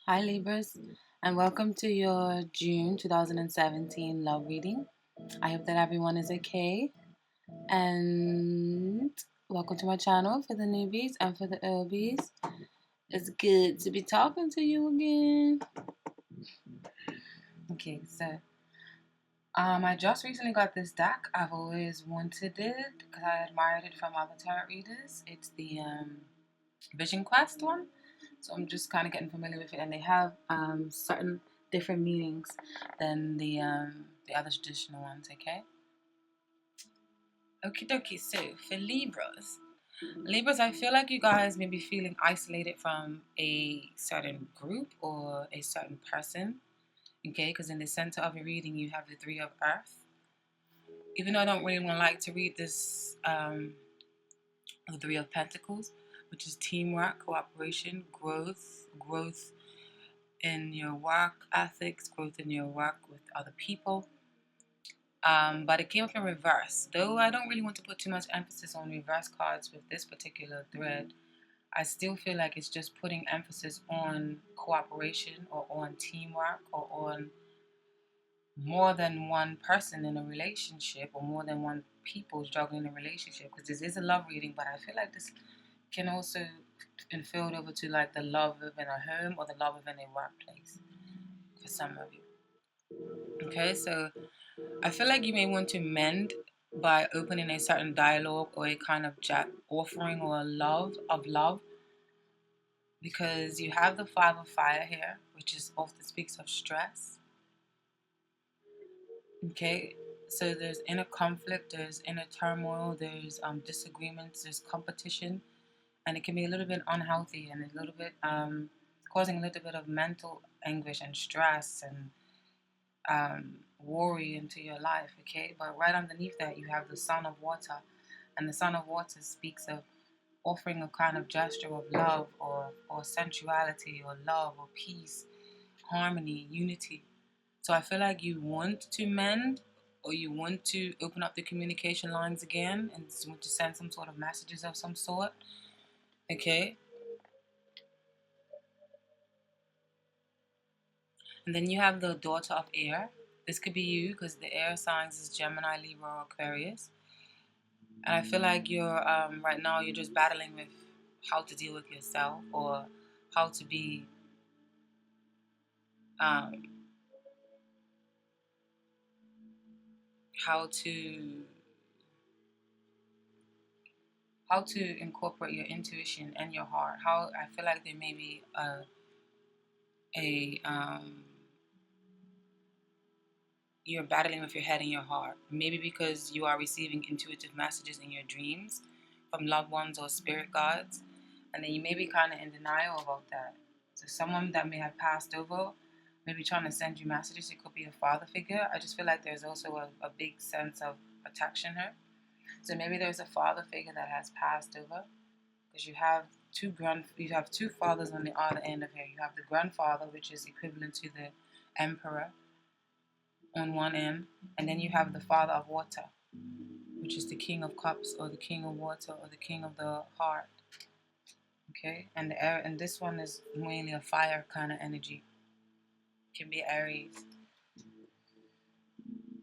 Hi Libras, and welcome to your June 2017 love reading. I hope that everyone is okay, and welcome to my channel for the newbies and for the OBs. It's good to be talking to you again. Okay, so I just recently got this deck. I've always wanted it because I admired it from other tarot readers. It's the Vision Quest one. So I'm just kind of getting familiar with it, and they have certain different meanings than the other traditional ones. Okay. Okie dokie. So for Libras, I feel like you guys may be feeling isolated from a certain group or a certain person. Okay, because in the center of your reading you have the Three of Earth. Even though I don't really want to like to read this, the Three of Pentacles, which is teamwork, cooperation, growth in your work ethics, growth in your work with other people. But it came up in reverse. Though I don't really want to put too much emphasis on reverse cards with this particular thread, I still feel like it's just putting emphasis on cooperation or on teamwork or on more than one person in a relationship or more than one people juggling a relationship. Because this is a love reading, but I feel like this can also be filled over to like the love within a home or the love within a workplace for some of you. Okay, so I feel like you may want to mend by opening a certain dialogue or a kind of offering or a love, because you have the Five of Fire here, which is often speaks of stress. Okay, so there's inner conflict, there's inner turmoil, there's disagreements, there's competition, and it can be a little bit unhealthy and a little bit causing a little bit of mental anguish and stress and worry into your life, okay? But right underneath that, you have the Sun of Water, and the Sun of Water speaks of offering a kind of gesture of love or sensuality or love or peace, harmony, unity. So I feel like you want to mend or you want to open up the communication lines again and you want to send some sort of messages of some sort, okay? And then you have the Daughter of Air. This could be you because the air signs is Gemini, Libra, or Aquarius. And I feel like you're right now you're just battling with how to deal with yourself or how to be um, how to incorporate your intuition and your heart. How I feel like there may be a you're battling with your head and your heart. Maybe because you are receiving intuitive messages in your dreams from loved ones or spirit guides, and then you may be kind of in denial about that. So someone that may have passed over, maybe trying to send you messages. It could be a father figure. I just feel like there's also a big sense of protection here. So maybe there's a father figure that has passed over because you have two fathers on the other end of here. You have the grandfather, which is equivalent to the emperor on one end, and then you have the Father of Water, which is the King of Cups or the King of Water or the King of the Heart. Okay, and the air, and this one is mainly a fire kind of energy. It can be Aries,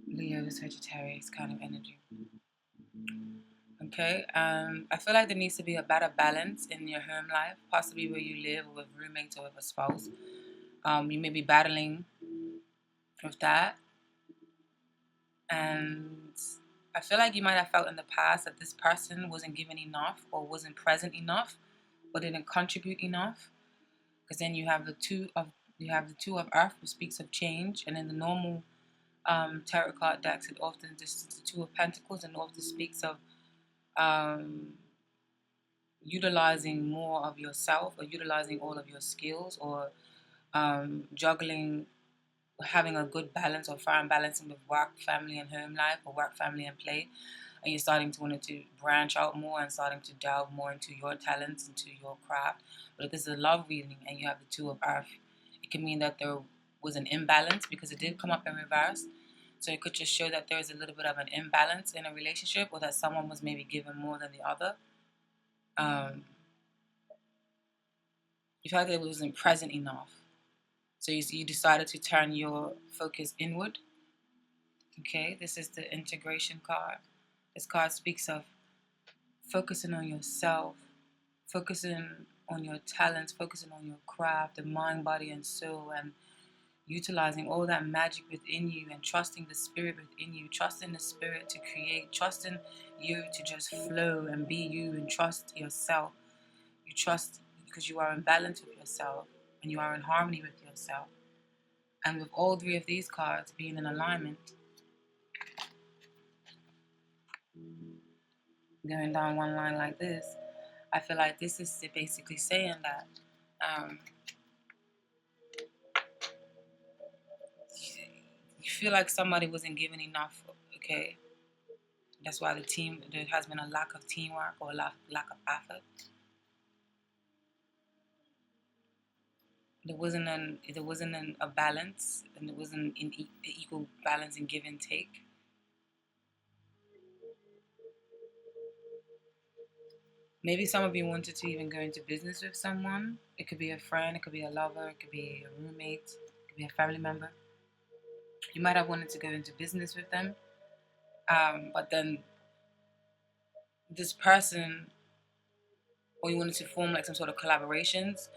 Leo, Sagittarius kind of energy. Okay, I feel like there needs to be a better balance in your home life, possibly where you live with roommates or with a spouse. You may be battling with that, and I feel like you might have felt in the past that this person wasn't given enough or wasn't present enough or didn't contribute enough. Because then you have the two of Earth, which speaks of change, and in the normal tarot card decks, it often just the Two of Pentacles, and often speaks of um, utilizing more of yourself or utilizing all of your skills or juggling, having a good balance or fine balancing with work, family, and home life, or work, family, and play. And you're starting to want to branch out more and starting to delve more into your talents, into your craft. But if this is a love reading and you have the Two of Earth, it can mean that there was an imbalance because it did come up in reverse. So it could just show that there is a little bit of an imbalance in a relationship, or that someone was maybe given more than the other. Um, You felt that it wasn't present enough. So you decided to turn your focus inward. Okay, this is the integration card. This card speaks of focusing on yourself, focusing on your talents, focusing on your craft, the mind, body, and soul, and utilizing all that magic within you and trusting the spirit within you, trusting the spirit to create, trusting you to just flow and be you and trust yourself. You trust because you are in balance with yourself and you are in harmony with yourself. And with all three of these cards being in alignment, going down one line like this, I feel like this is basically saying that you feel like somebody wasn't given enough, okay? That's why there has been a lack of teamwork or a lack of effort. There wasn't a balance, and there wasn't an equal balance in give and take. Maybe some of you wanted to even go into business with someone. It could be a friend, it could be a lover, it could be a roommate, it could be a family member. You might have wanted to go into business with them, but then this person, or you wanted to form like some sort of collaborations,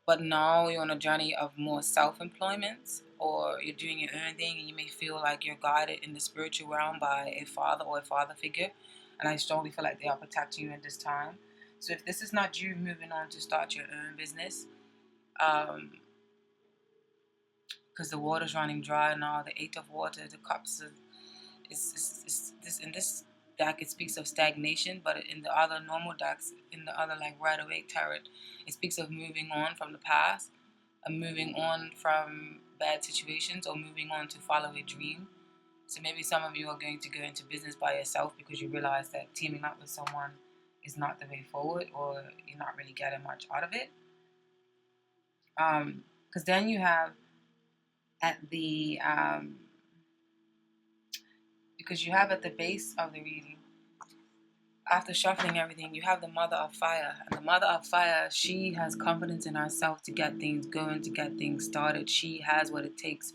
but now you're on a journey of more self-employment, or you're doing your own thing, and you may feel like you're guided in the spiritual realm by a father or a father figure, and I strongly feel like they are protecting you in this time. So if this is not you moving on to start your own business, because the water's running dry now, the Eight of Water, the Cups, is this in this deck it speaks of stagnation, but in the other normal decks, in the other like Rider-Waite tarot, it speaks of moving on from the past, and moving on from bad situations, or moving on to follow a dream. So maybe some of you are going to go into business by yourself because you realize that teaming up with someone is not the way forward, or you're not really getting much out of it. Because then you have at the because you have at the base of the reading, after shuffling everything, you have the Mother of Fire. And the Mother of Fire, she has confidence in herself to get things going, to get things started. She has what it takes.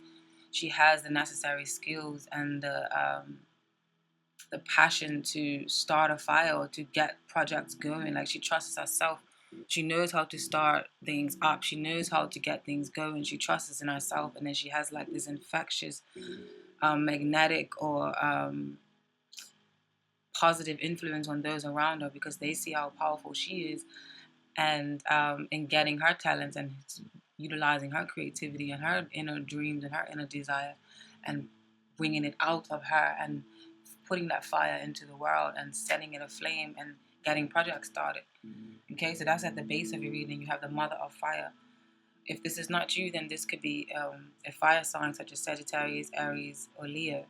She has the necessary skills and the passion to start a fire or to get projects going. Like, she trusts herself. She knows how to start things up. She knows how to get things going. She trusts in herself. And then she has like this infectious, magnetic, or positive influence on those around her, because they see how powerful she is, and in getting her talents and utilizing her creativity and her inner dreams and her inner desire, and bringing it out of her and putting that fire into the world and setting it aflame and getting projects started. Okay, so that's at the base of your reading. You have the Mother of Fire. If this is not you, then this could be a fire sign such as Sagittarius, Aries, or Leo.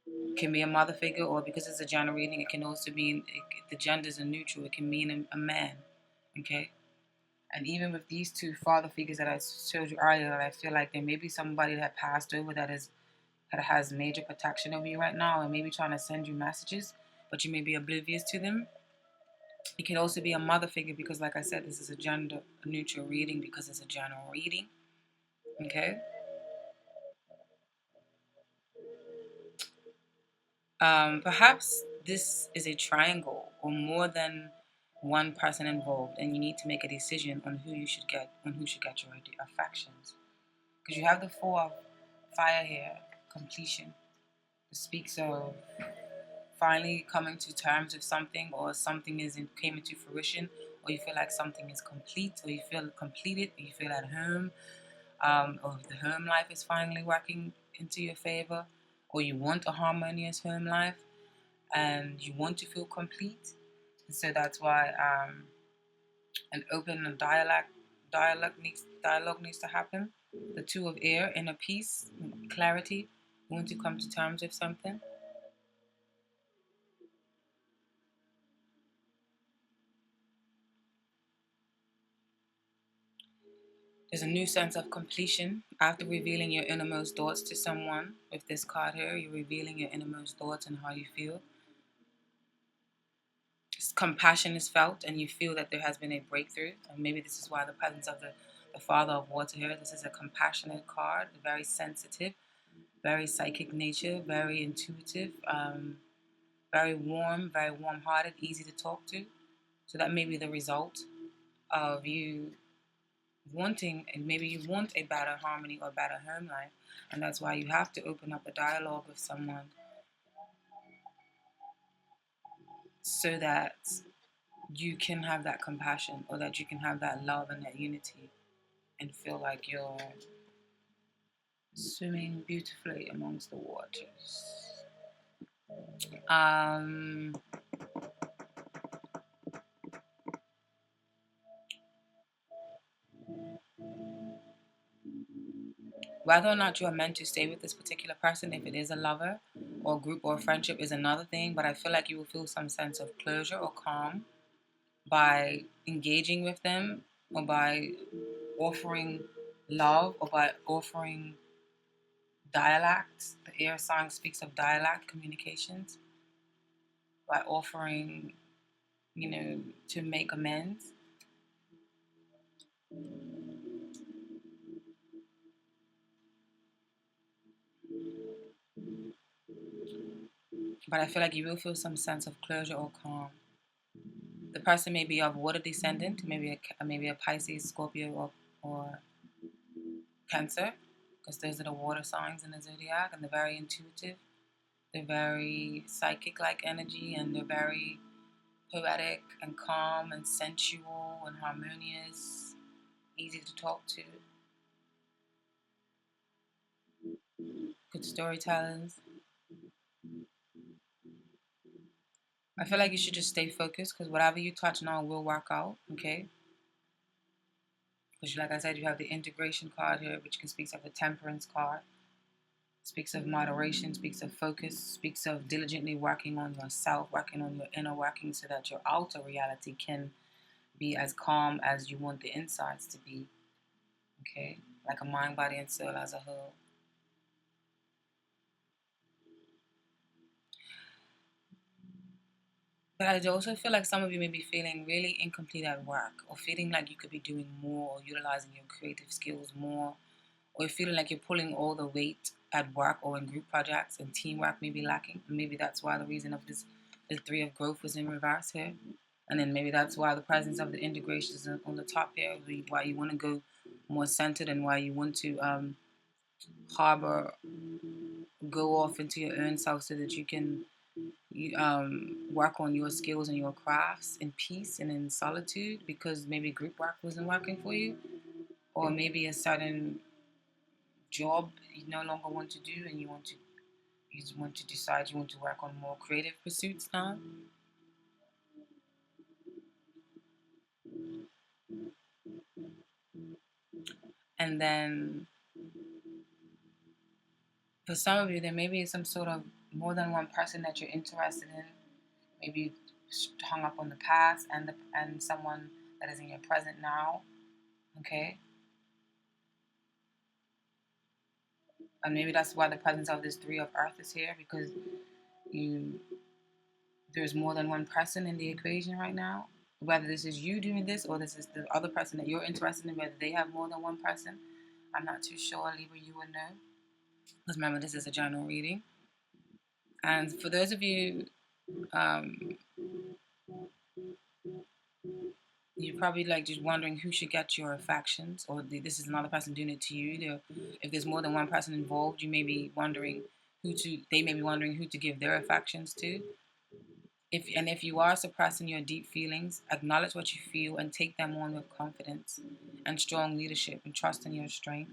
It can be a mother figure, or because it's a gender reading, it can also mean the genders are neutral. It can mean a man. Okay, and even with these two father figures that I showed you earlier, I feel like there may be somebody that passed over that has major protection over you right now, and maybe trying to send you messages, but you may be oblivious to them. It can also be a mother figure because, like I said, this is a gender neutral reading because it's a general reading. Okay. Perhaps this is a triangle or more than one person involved, and you need to make a decision on who should get your affections. Because you have the Four of Fire here, completion. It speaks of finally coming to terms with something, or something came into fruition, or you feel like something is complete, or you feel completed, or you feel at home, or the home life is finally working into your favor, or you want a harmonious home life and you want to feel complete. And so that's why an open dialogue needs to happen. The Two of Air, inner peace, clarity. You want to come to terms with something. There's a new sense of completion after revealing your innermost thoughts to someone. With this card here, you're revealing your innermost thoughts and how you feel. compassion is felt and you feel that there has been a breakthrough. And maybe this is why the presence of the Father of Water here. This is a compassionate card, very sensitive, very psychic nature, very intuitive, very warm-hearted, easy to talk to. So that may be the result of you wanting, and maybe you want a better harmony or better home life, and that's why you have to open up a dialogue with someone so that you can have that compassion, or that you can have that love and that unity and feel like you're swimming beautifully amongst the waters. Whether or not you are meant to stay with this particular person, if it is a lover or group or friendship, is another thing. But I feel like you will feel some sense of closure or calm by engaging with them, or by offering love, or by offering dialect. The air sign speaks of dialect communications. By offering, to make amends. But I feel like you will feel some sense of closure or calm. The person may be of water descendant, maybe a Pisces, Scorpio, or Cancer, because those are the water signs in the zodiac, and they're very intuitive. They're very psychic-like energy, and they're very poetic and calm and sensual and harmonious, easy to talk to. Good storytellers. I feel like you should just stay focused, because whatever you touch now will work out, okay? Because like I said, you have the integration card here, which can speak of the temperance card. Speaks of moderation, speaks of focus, speaks of diligently working on yourself, working on your inner working, so that your outer reality can be as calm as you want the insides to be, okay? Like a mind, body, and soul as a whole. But I also feel like some of you may be feeling really incomplete at work, or feeling like you could be doing more, or utilizing your creative skills more, or feeling like you're pulling all the weight at work or in group projects, and teamwork may be lacking. Maybe that's why the reason of this, the Three of Growth was in reverse here. And then maybe that's why the presence of the integration is on the top here, why you want to go more centered, and why you want to go off into your own self, so that you can work on your skills and your crafts in peace and in solitude, because maybe group work wasn't working for you, or maybe a certain job you no longer want to do, and you want to decide you want to work on more creative pursuits now. And then for some of you, there may be some sort of more than one person that you're interested in. Maybe hung up on the past and someone that is in your present now. Okay. And maybe that's why the presence of this Three of Earth is here, because there's more than one person in the equation right now. Whether this is you doing this, or this is the other person that you're interested in, whether they have more than one person, I'm not too sure. Libra, you would know. Because remember, this is a general reading. And for those of you, you're probably like just wondering who should get your affections, or this is another person doing it to you. If there's more than one person involved, you may be wondering they may be wondering who to give their affections to. If you are suppressing your deep feelings, acknowledge what you feel and take them on with confidence and strong leadership, and trust in your strength.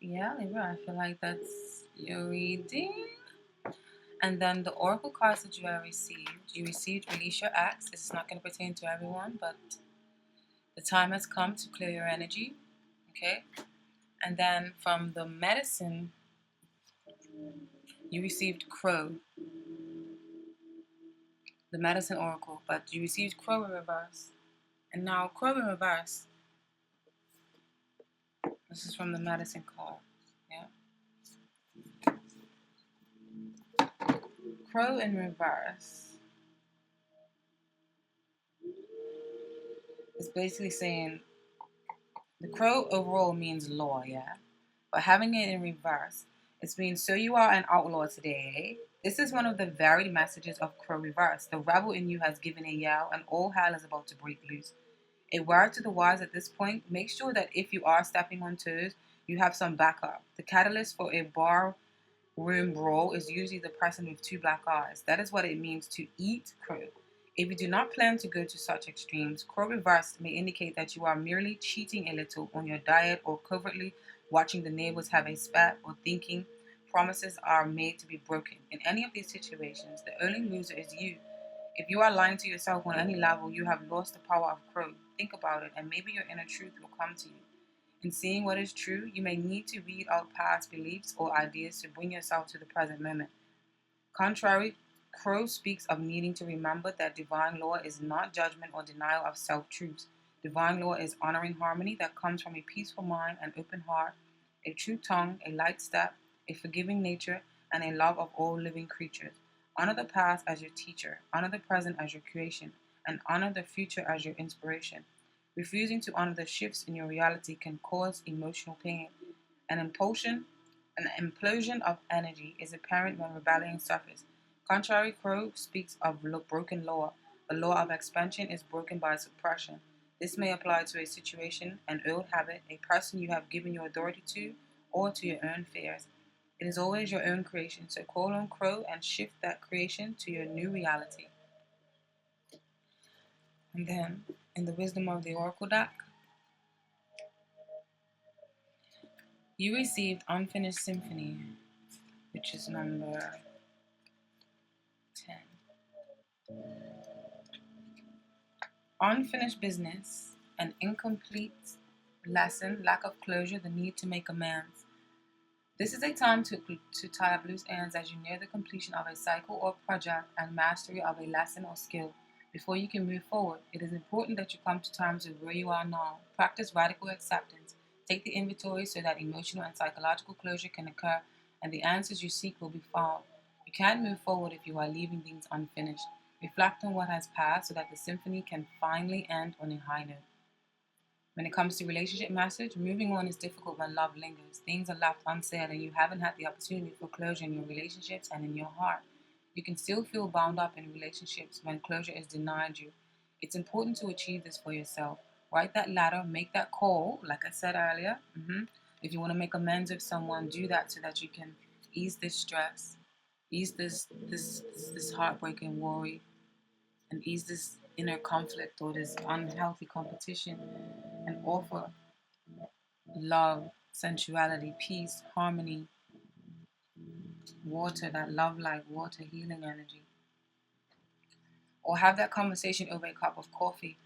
Yeah, Libra, I feel like that's your reading. And then the oracle cards that you have received. You received Release Your Ex. This is not going to pertain to everyone, but the time has come to clear your energy. Okay? And then from the Medicine, you received Crow. the Medicine Oracle, but you received Crow in reverse. And now Crow in reverse, this is from the Medicine card. Yeah. Crow in reverse is basically saying the crow overall means law, yeah? But having it in reverse, it's means so you are an outlaw today, eh? This is one of the varied messages of Crow reverse. The rebel in you has given a yell, and all hell is about to break loose. A word to the wise at this point, make sure that if you are stepping on toes, you have some backup. The catalyst for a bar room brawl is usually the person with two black eyes. That is what it means to eat crow. If you do not plan to go to such extremes, crow reversed may indicate that you are merely cheating a little on your diet or covertly watching the neighbors have a spat or thinking promises are made to be broken. In any of these situations, the only loser is you. If you are lying to yourself on any level, you have lost the power of crow. Think about it, and maybe your inner truth will come to you. In seeing what is true, you may need to weed out past beliefs or ideas to bring yourself to the present moment. Contrary, Crow speaks of needing to remember that divine law is not judgment or denial of self-truths. Divine law is honoring harmony that comes from a peaceful mind and open heart, a true tongue, a light step, a forgiving nature, and a love of all living creatures. Honor the past as your teacher, honor the present as your creation, and honor the future as your inspiration. Refusing to honor the shifts in your reality can cause emotional pain. An implosion of energy is apparent when rebellion suffers. Contrary, Crow speaks of broken law. The law of expansion is broken by suppression. This may apply to a situation, an old habit, a person you have given your authority to, or to your own fears. It is always your own creation, so call on Crow and shift that creation to your new reality. And then, in the wisdom of the Oracle deck, you received Unfinished Symphony, which is number 10. Unfinished business, an incomplete lesson, lack of closure, the need to make amends. This is a time to tie up loose ends as you near the completion of a cycle or project and mastery of a lesson or skill. Before you can move forward, it is important that you come to terms with where you are now. Practice radical acceptance. Take the inventory so that emotional and psychological closure can occur and the answers you seek will be found. You can't move forward if you are leaving things unfinished. Reflect on what has passed so that the symphony can finally end on a high note. When it comes to relationship message, moving on is difficult when love lingers. Things are left unsaid and you haven't had the opportunity for closure in your relationships and in your heart. You can still feel bound up in relationships when closure is denied you. It's important to achieve this for yourself. Write that letter, make that call, like I said earlier. If you want to make amends with someone, do that so that you can ease this stress, ease this heartbreaking worry, and ease this inner conflict or this unhealthy competition and offer love, sensuality, peace, harmony, water, that love light, water, healing energy. Or have that conversation over a cup of coffee.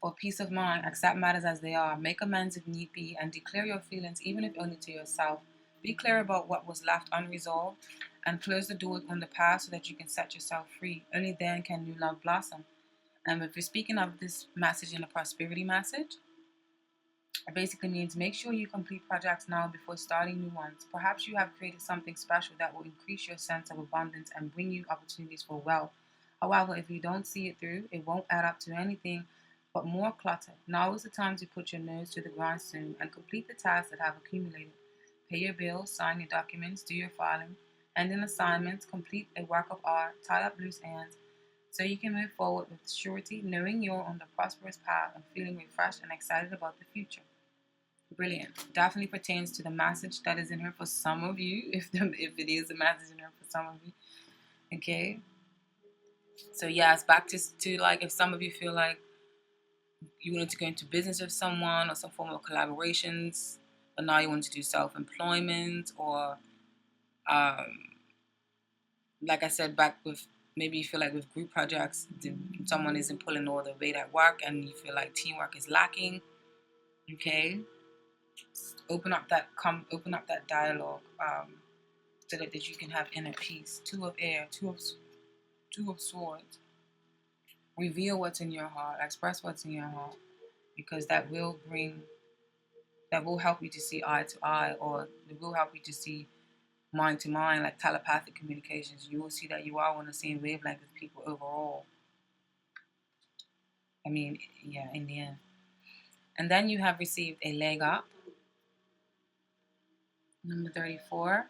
For peace of mind, accept matters as they are, make amends if need be, and declare your feelings, even if only to yourself. Be clear about what was left unresolved and close the door on the past so that you can set yourself free. Only then can new love blossom. And if you're speaking of this message in a prosperity message, it basically means make sure you complete projects now before starting new ones. Perhaps you have created something special that will increase your sense of abundance and bring you opportunities for wealth. However, if you don't see it through, it won't add up to anything but more clutter. Now is the time to put your nose to the grindstone and complete the tasks that have accumulated. Pay your bills, sign your documents, do your filing, end in assignments, complete a work of art, tie up loose ends, so you can move forward with surety, knowing you're on the prosperous path and feeling refreshed and excited about the future. Brilliant. Definitely pertains to the message that is in here for some of you, if it is a message in here for some of you. Okay. So yeah, it's back to like if some of you feel like you wanted to go into business with someone or some form of collaborations, but now you want to do self-employment or like I said, back with maybe you feel like with group projects, someone isn't pulling all the weight at work and you feel like teamwork is lacking. Okay. Open up that dialogue so that you can have inner peace. Two of air, two of swords. Reveal what's in your heart. Express what's in your heart, because that will help you to see eye to eye, or it will help you to see mind to mind, like telepathic communications. You will see that you are on the same wavelength with people overall. I mean, yeah, in the end. And then you have received a leg up. Number 34.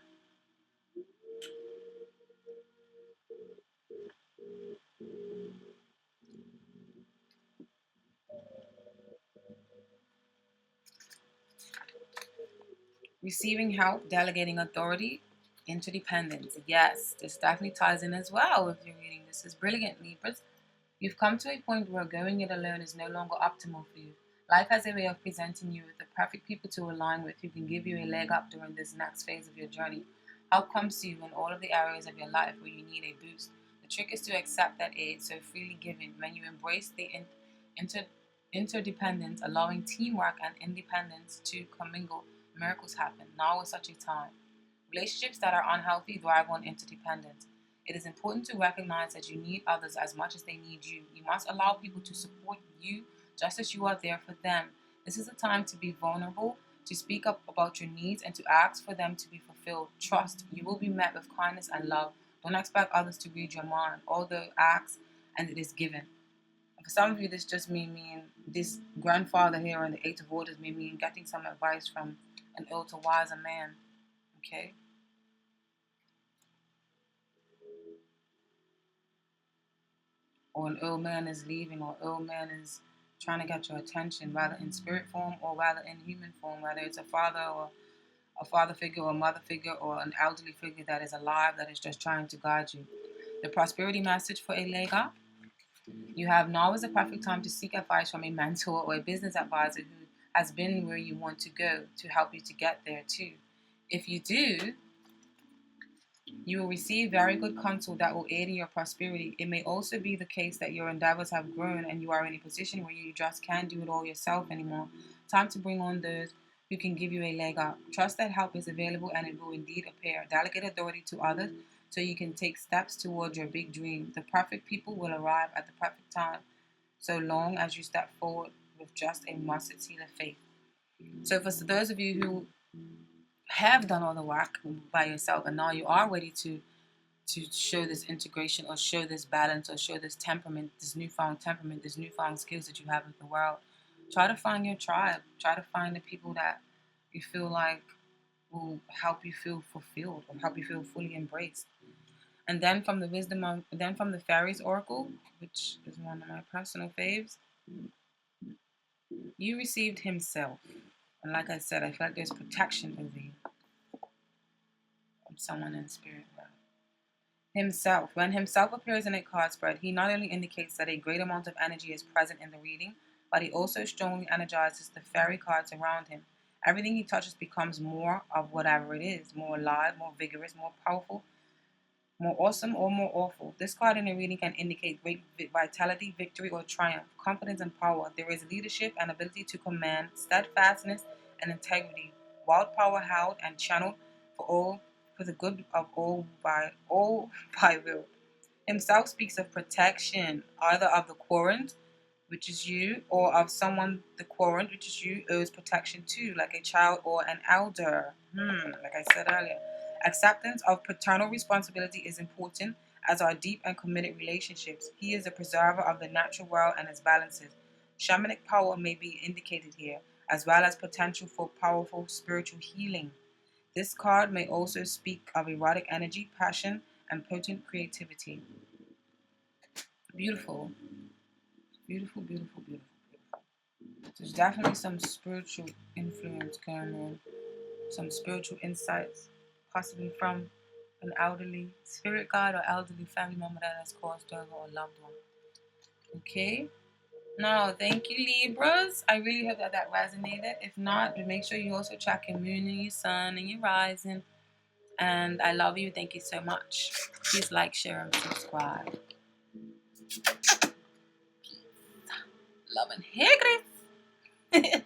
Receiving help, delegating authority, interdependence. Yes, this definitely ties in as well with your reading. This is brilliant, Libras. You've come to a point where going it alone is no longer optimal for you. Life has a way of presenting you with the perfect people to align with who can give you a leg up during this next phase of your journey. Help comes to you in all of the areas of your life where you need a boost. The trick is to accept that aid so freely given. When you embrace the inter- interdependence, allowing teamwork and independence to commingle, miracles happen. Now is such a time. Relationships that are unhealthy thrive on interdependence. It is important to recognize that you need others as much as they need you. You must allow people to support you just as you are there for them. This is a time to be vulnerable, to speak up about your needs, and to ask for them to be fulfilled. Trust, you will be met with kindness and love. Don't expect others to read your mind. Although ask, and it is given. For some of you, this just may mean this grandfather here in the Eight of Orders may mean getting some advice from an older, wiser man. Okay? Or an old man is leaving, or old man is trying to get your attention, whether in spirit form or whether in human form, whether it's a father or a father figure or a mother figure or an elderly figure that is alive that is just trying to guide you. The prosperity message for a leg up. You have now is the perfect time to seek advice from a mentor or a business advisor who has been where you want to go to help you to get there too. If you do, you will receive very good counsel that will aid in your prosperity. It may also be the case that your endeavors have grown and you are in a position where you just can't do it all yourself anymore. Time to bring on those who can give you a leg up. Trust that help is available and it will indeed appear. Delegate authority to others so you can take steps towards your big dream. The perfect people will arrive at the perfect time, so long as you step forward with just a mustard seed of faith. So for those of you who have done all the work by yourself and now you are ready to show this integration or show this balance or show this temperament, this newfound skills that you have with the world, try to find your tribe. Try to find the people that you feel like will help you feel fulfilled or help you feel fully embraced. And then from the fairies oracle, which is one of my personal faves, you received himself. And like I said, I feel like there's protection over you from someone in spirit. Himself. When himself appears in a card spread, he not only indicates that a great amount of energy is present in the reading, but he also strongly energizes the fairy cards around him. Everything he touches becomes more of whatever it is, more alive, more vigorous, more powerful, more awesome, or more awful. This card in a reading can indicate great vitality, victory, or triumph, confidence, and power. There is leadership and ability to command, steadfastness, and integrity. Wild power held and channeled for the good of all by will. Himself speaks of protection, either of the querent, which is you, or of someone the querent, which is you, owes protection to, like a child or an elder. Like I said earlier. Acceptance of paternal responsibility is important, as are deep and committed relationships. He is a preserver of the natural world and its balances. Shamanic power may be indicated here, as well as potential for powerful spiritual healing. This card may also speak of erotic energy, passion, and potent creativity. Beautiful. Beautiful, beautiful, beautiful, beautiful. There's definitely some spiritual influence going on, some spiritual insights, possibly from an elderly spirit guide or elderly family member that has crossed over or loved one. Okay? Now, thank you, Libras. I really hope that resonated. If not, make sure you also check your moon and your sun and your rising. And I love you. Thank you so much. Please like, share, and subscribe. Love and hair,